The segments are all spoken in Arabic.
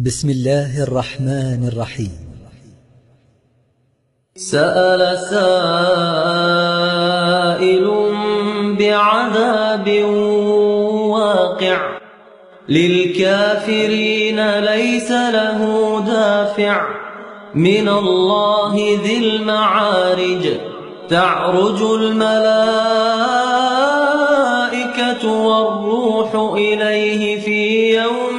بسم الله الرحمن الرحيم. سأل سائل بعذاب واقع للكافرين ليس له دافع من الله ذي المعارج تعرج الملائكة والروح إليه في يوم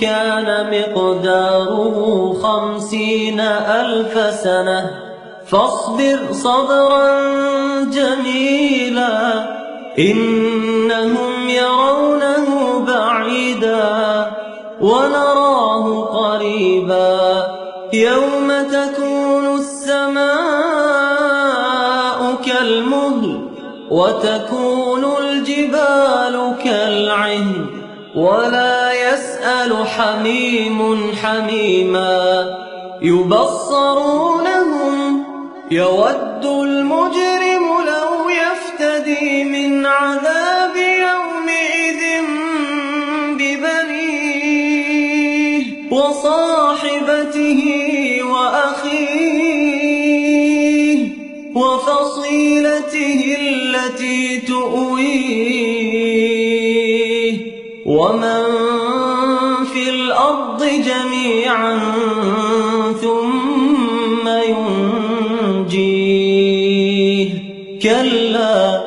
كان مقداره 50,000 سنة فاصبر صبرا جميلا إنهم يرونه بعيدا ونراه قريبا يوم تكون السماء كالمهل وتكون الجبال كالعهن ولا يسأل حميم حميما يبصرونهم يود المجرم لو يفتدي من عذاب يومئذ ببنيه وصاحبته وأخيه وفصيلته التي تؤويه ومن في الأرض جميعا ثم ينجيه كلا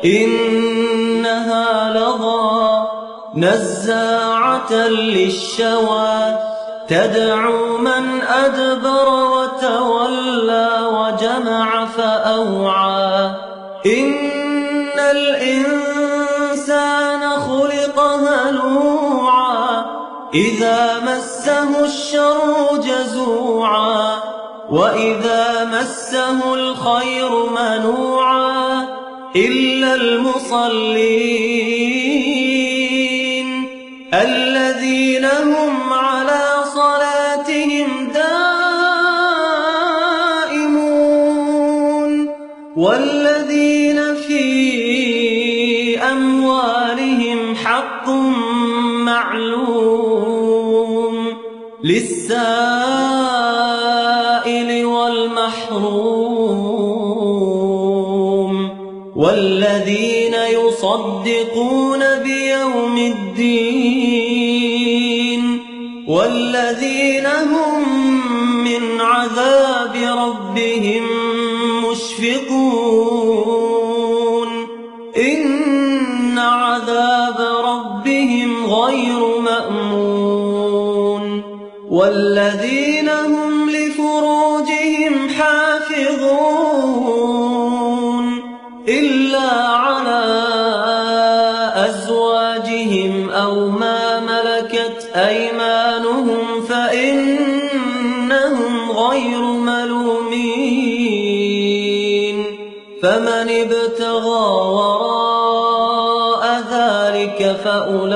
إنها لظى نزاعة للشوى تدعو من أدبر وتولى وجمع فأوعى إن الإنسان خلق هلوعا إذا مسه الشر جزوعا وإذا مسه الخير منوعا إلا المصلين الذين هم على صلاتهم دائمون والذين في أموالهم حق معلوم للسائل والمحروم والذين يصدقون بيوم الدين والذين هم من عذاب ربهم مشفقون إن عذاب ربهم غير مأمون والذين هم لفروجهم حافظون إلا على أزواجهم أو ما ملكت أيمانهم فإنهم غير ملومين فمن ابتغى وراء ذلك فأولئك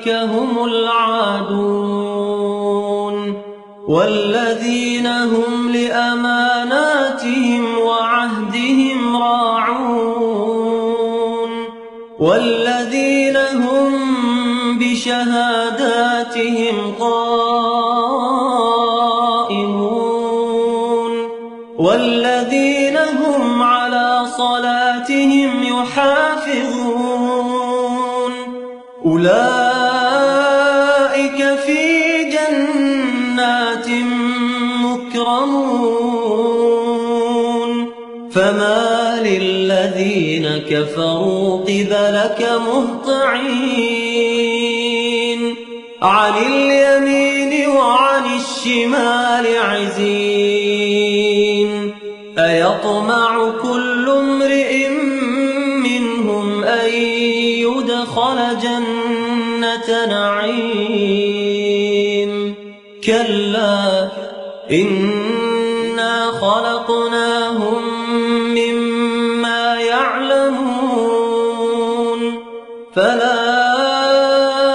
هم العادون والذين هم لأماناتهم وعهدهم راعون والذين هم بشهاداتهم قائمون والذين هم على صلاتهم يحافظون أولئك في جنات مكرمون فما للذين كفروا قبلك مهطعين عن اليمين وعن الشمال عزين أيطمع كل امرئ منهم أن يدخل جنة نعيم كلا إنا خلقناهم مما يعلمون فلا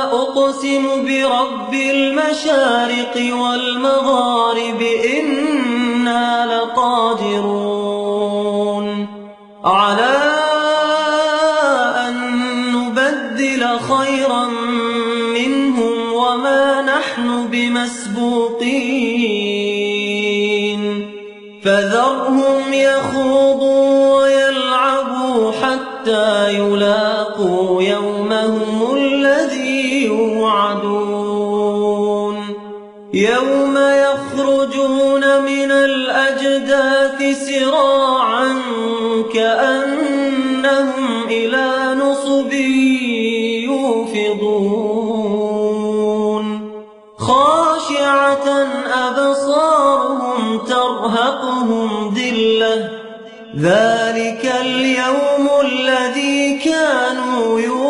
أقسم برب المشارق والمغارب إنا لقادرون على أن نبدل خيرا منهم نحن بمسبوقين فذرهم يخوضوا ويلعبوا حتى يلاقوا يومهم الذي يوعدون يوم يخرجون من الأجداث سراعا كأنهم إلى نصب يوفضون خاشعة أبصارهم ترهقهم ذلة ذلك اليوم الذي كانوا يوعدون